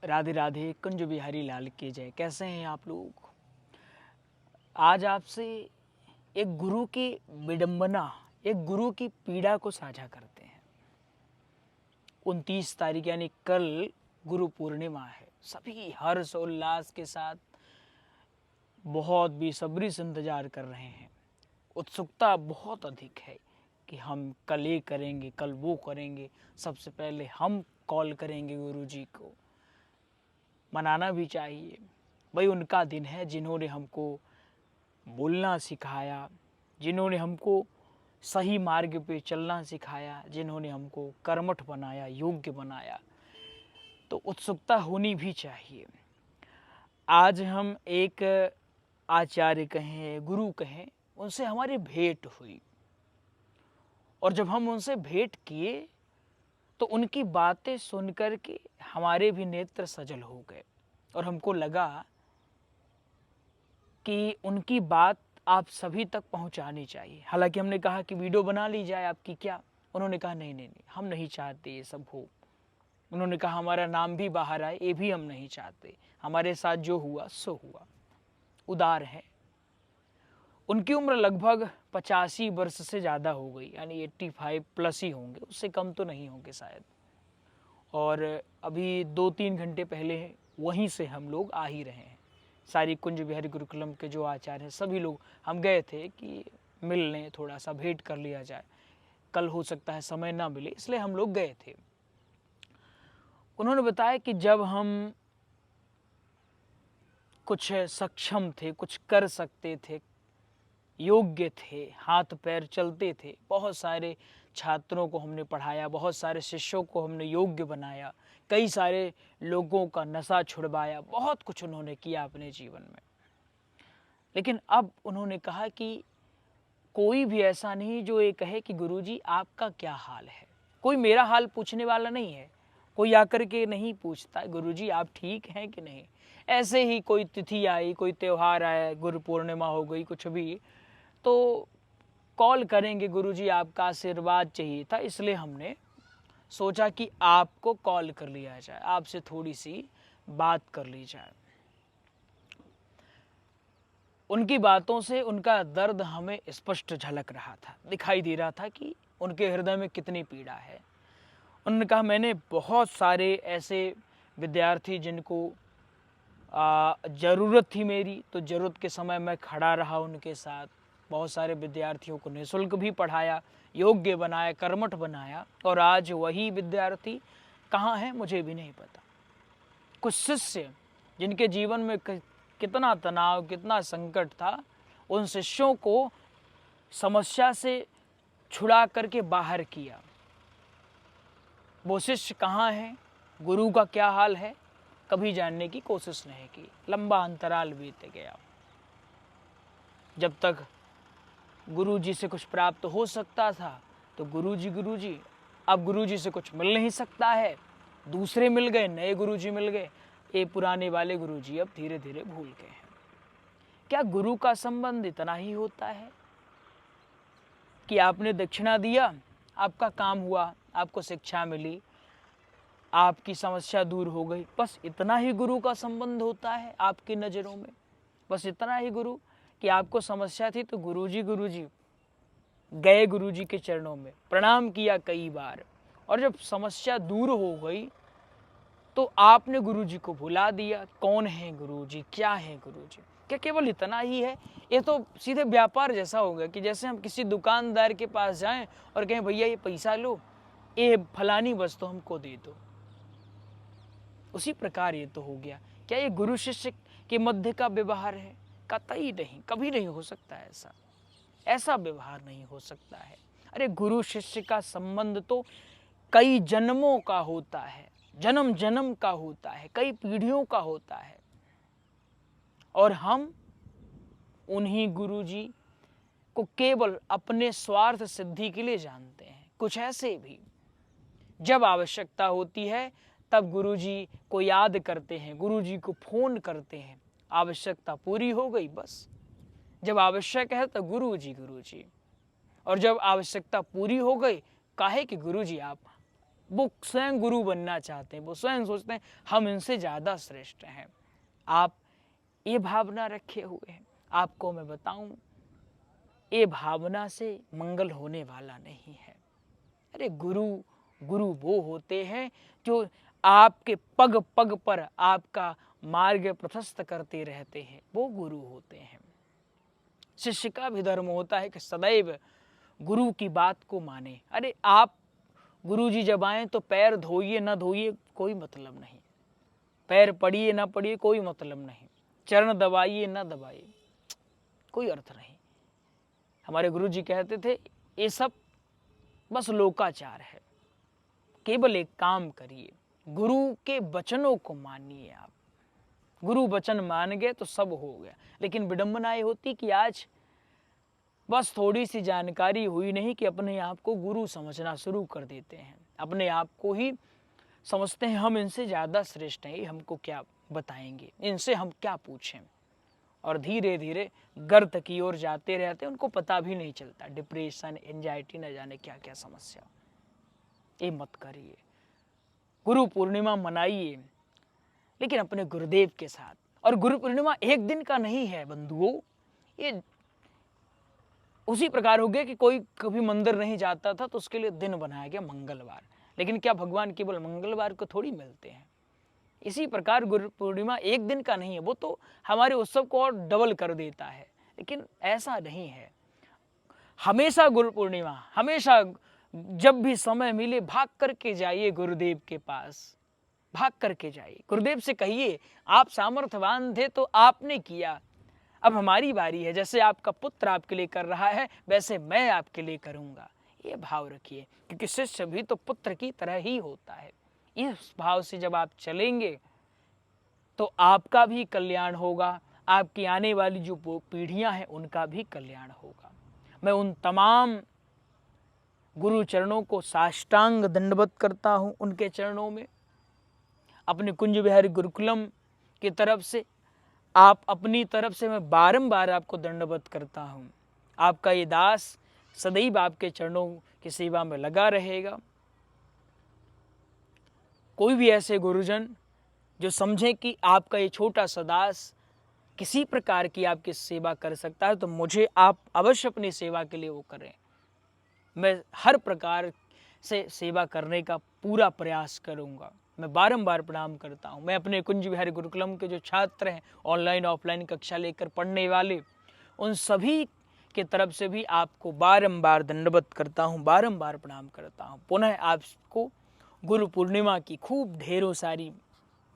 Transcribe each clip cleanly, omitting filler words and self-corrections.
राधे राधे, कुंज बिहारी लाल की जय। कैसे हैं आप लोग? आज आपसे एक गुरु की विडंबना, एक गुरु की पीड़ा को साझा करते हैं। 29 तारीख यानी कल गुरु पूर्णिमा है। सभी हर्ष और उल्लास के साथ बहुत बेसब्री से इंतजार कर रहे हैं। उत्सुकता बहुत अधिक है कि हम कल ये करेंगे, कल वो करेंगे। सबसे पहले हम कॉल करेंगे गुरु जी को। मनाना भी चाहिए, भाई उनका दिन है जिन्होंने हमको बोलना सिखाया, जिन्होंने हमको सही मार्ग पे चलना सिखाया, जिन्होंने हमको कर्मठ बनाया, योग्य बनाया। तो उत्सुकता होनी भी चाहिए। आज हम एक आचार्य कहें, गुरु कहें, उनसे हमारी भेंट हुई और जब हम उनसे भेंट किए तो उनकी बातें सुनकर के हमारे भी नेत्र सजल हो गए और हमको लगा कि उनकी बात आप सभी तक पहुंचानी चाहिए। हालांकि हमने कहा कि वीडियो बना ली जाए आपकी, क्या? उन्होंने कहा नहीं नहीं नहीं, हम नहीं चाहते ये सब हो। उन्होंने कहा हमारा नाम भी बाहर आए, ये भी हम नहीं चाहते। हमारे साथ जो हुआ सो हुआ। उदार है। उनकी उम्र लगभग 85 वर्ष से ज़्यादा हो गई, यानी 85 प्लस ही होंगे, उससे कम तो नहीं होंगे शायद। और अभी 2-3 घंटे पहले वहीं से हम लोग आ ही रहे हैं। सारी कुंज बिहारी गुरुकुलम के जो आचार्य हैं सभी लोग, हम गए थे कि मिल लें, थोड़ा सा भेंट कर लिया जाए। कल हो सकता है समय ना मिले, इसलिए हम लोग गए थे। उन्होंने बताया कि जब हम कुछ सक्षम थे, कुछ कर सकते थे, योग्य थे, हाथ पैर चलते थे, बहुत सारे छात्रों को हमने पढ़ाया, बहुत सारे शिष्यों को हमने योग्य बनाया, कई सारे लोगों का नशा छुड़वाया, बहुत कुछ उन्होंने किया अपने जीवन में। लेकिन अब उन्होंने कहा कि कोई भी ऐसा नहीं जो ये कहे कि गुरुजी आपका क्या हाल है। कोई मेरा हाल पूछने वाला नहीं है, कोई आकर के नहीं पूछता गुरुजी आप ठीक हैं कि नहीं। ऐसे ही कोई तिथि आई, कोई त्यौहार आया, गुरु पूर्णिमा हो गई, कुछ भी, तो कॉल करेंगे गुरुजी आपका आशीर्वाद चाहिए था, इसलिए हमने सोचा कि आपको कॉल कर लिया जाए, आपसे थोड़ी सी बात कर ली जाए। उनकी बातों से उनका दर्द हमें स्पष्ट झलक रहा था, दिखाई दे रहा था कि उनके हृदय में कितनी पीड़ा है। उन्होंने कहा मैंने बहुत सारे ऐसे विद्यार्थी जिनको ज़रूरत थी मेरी, तो ज़रूरत के समय मैं खड़ा रहा उनके साथ। बहुत सारे विद्यार्थियों को निःशुल्क भी पढ़ाया, योग्य बनाया, कर्मठ बनाया, और आज वही विद्यार्थी कहाँ हैं मुझे भी नहीं पता। कुछ शिष्य जिनके जीवन में कितना तनाव, कितना संकट था, उन शिष्यों को समस्या से छुड़ा करके बाहर किया। वो शिष्य कहाँ हैं, गुरु का क्या हाल है, कभी जानने की कोशिश नहीं की। लंबा अंतराल बीत गया। जब तक गुरु जी से कुछ प्राप्त हो सकता था तो गुरु जी, अब गुरु जी से कुछ मिल नहीं सकता है, दूसरे मिल गए, नए गुरु जी मिल गए, ये पुराने वाले गुरु जी अब धीरे धीरे भूल गए हैं। क्या गुरु का संबंध इतना ही होता है कि आपने दक्षिणा दिया, आपका काम हुआ, आपको शिक्षा मिली, आपकी समस्या दूर हो गई, बस इतना ही गुरु का संबंध होता है आपकी नज़रों में? बस इतना ही गुरु कि आपको समस्या थी तो गुरुजी गए गुरुजी के चरणों में, प्रणाम किया कई बार, और जब समस्या दूर हो गई तो आपने गुरुजी को भुला दिया। कौन है गुरुजी, क्या है गुरुजी? क्या केवल इतना ही है? ये तो सीधे व्यापार जैसा हो गया कि जैसे हम किसी दुकानदार के पास जाएं और कहें भैया ये पैसा लो, ये फलानी वस्तु हमको दे दो। उसी प्रकार ये तो हो गया। क्या ये गुरु शिष्य के मध्य का व्यवहार है? कतई नहीं, कभी नहीं हो सकता ऐसा व्यवहार नहीं हो सकता है। अरे गुरु शिष्य का संबंध तो कई जन्मों का होता है, जन्म जन्म का होता है, कई पीढ़ियों का होता है, और हम उन्हीं गुरुजी को केवल अपने स्वार्थ सिद्धि के लिए जानते हैं। कुछ ऐसे भी जब आवश्यकता होती है तब गुरुजी को याद करते हैं, गुरुजी को फोन करते हैं, आवश्यकता पूरी हो गई बस। जब आवश्यक है तो गुरुजी, और जब आवश्यकता पूरी हो गई, काहे कि गुरुजी आप वो स्वयं गुरु बनना चाहते हैं, वो स्वयं सोचते हैं हम इनसे ज़्यादा श्रेष्ठ हैं। आप ये भावना रखे हुए हैं। आपको मैं बताऊं, ये भावना से मंगल होने वाला नहीं है। अरे गुरु वो होते हैं जो आपके पग पग पर आपका मार्ग प्रशस्त करते रहते हैं, वो गुरु होते हैं। शिष्य का भी धर्म होता है कि सदैव गुरु की बात को माने। अरे आप गुरु जी जब आए तो पैर धोइए ना धोइए कोई मतलब नहीं, पैर पड़िए ना पड़िए कोई मतलब नहीं, चरण दबाइए ना दबाइए कोई अर्थ नहीं। हमारे गुरु जी कहते थे ये सब बस लोकाचार है, केवल एक काम करिए, गुरु के वचनों को मानिए। आप गुरु वचन मान गए तो सब हो गया। लेकिन विडंबना ये होती कि आज बस थोड़ी सी जानकारी हुई नहीं कि अपने आप को गुरु समझना शुरू कर देते हैं, अपने आप को ही समझते हैं हम इनसे ज़्यादा श्रेष्ठ हैं, ये हमको क्या बताएंगे, इनसे हम क्या पूछें, और धीरे धीरे गर्त की ओर जाते रहते, उनको पता भी नहीं चलता। डिप्रेशन, एंजाइटी, न जाने क्या क्या समस्या। ये मत करिए। गुरु पूर्णिमा मनाइए, लेकिन अपने गुरुदेव के साथ। और गुरु पूर्णिमा एक दिन का नहीं है बंधुओं, ये उसी प्रकार हो गया कि कोई कभी मंदिर नहीं जाता था तो उसके लिए दिन बनाया गया मंगलवार। लेकिन क्या भगवान केवल मंगलवार को थोड़ी मिलते हैं? इसी प्रकार गुरु पूर्णिमा एक दिन का नहीं है, वो तो हमारे उत्सव को और डबल कर देता है। लेकिन ऐसा नहीं है। हमेशा गुरु पूर्णिमा, हमेशा जब भी समय मिले भाग करके जाइए गुरुदेव के पास, भाग करके जाइए। गुरुदेव से कहिए आप सामर्थ्यवान थे तो आपने किया, अब हमारी बारी है। जैसे आपका पुत्र आपके लिए कर रहा है वैसे मैं आपके लिए करूँगा। ये भाव रखिए, क्योंकि शिष्य भी तो पुत्र की तरह ही होता है। इस भाव से जब आप चलेंगे तो आपका भी कल्याण होगा, आपकी आने वाली जो पीढ़ियां हैं उनका भी कल्याण होगा। मैं उन तमाम गुरु चरणों को साष्टांग दंडवत करता हूँ। उनके चरणों में अपने कुंज विहारी गुरुकुलम की तरफ से, आप अपनी तरफ से, मैं बारंबार आपको दंडवत करता हूँ। आपका ये दास सदैव आपके चरणों की सेवा में लगा रहेगा। कोई भी ऐसे गुरुजन जो समझे कि आपका ये छोटा सा दास किसी प्रकार की आपकी सेवा कर सकता है तो मुझे आप अवश्य अपनी सेवा के लिए वो करें। मैं हर प्रकार से सेवा करने का पूरा प्रयास करूंगा। मैं बारंबार प्रणाम करता हूं। मैं अपने कुंज विहारी गुरुकुलम के जो छात्र हैं, ऑनलाइन ऑफलाइन कक्षा लेकर पढ़ने वाले, उन सभी के तरफ से भी आपको बारंबार दंडवत करता हूं, बारंबार प्रणाम करता हूं। पुनः आपको गुरु पूर्णिमा की खूब ढेरों सारी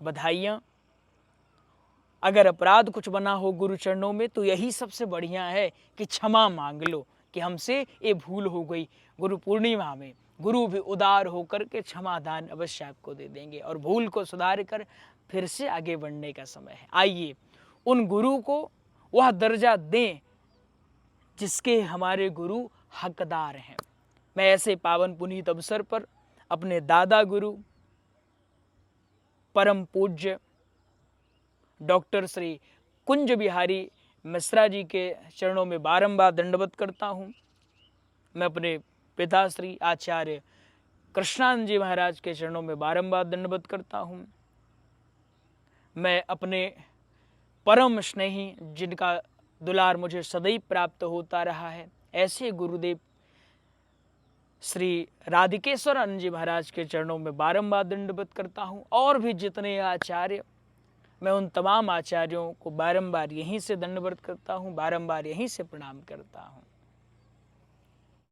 बधाइयाँ। अगर अपराध कुछ बना हो गुरु चरणों में तो यही सबसे बढ़िया है कि क्षमा मांग लो कि हमसे ये भूल हो गई। गुरु पूर्णिमा में गुरु भी उदार होकर के क्षमा दान अवश्य आपको दे देंगे और भूल को सुधार कर फिर से आगे बढ़ने का समय है। आइए उन गुरु को वह दर्जा दें जिसके हमारे गुरु हकदार हैं। मैं ऐसे पावन पुनीत अवसर पर अपने दादा गुरु परम पूज्य डॉक्टर श्री कुंज बिहारी मिश्रा जी के चरणों में बारंबार दंडवत करता हूँ। मैं अपने पिता श्री आचार्य कृष्णानंद जी महाराज के चरणों में बारंबार दंडवत करता हूँ। मैं अपने परम स्नेही, जिनका दुलार मुझे सदैव प्राप्त होता रहा है, ऐसे गुरुदेव श्री राधिकेश्वर आनंद जी महाराज के चरणों में बारंबार दंडवत करता हूँ। और भी जितने आचार्य, मैं उन तमाम आचार्यों को बारंबार यहीं से दंडवत करता हूँ, बारंबार यहीं से प्रणाम करता हूँ।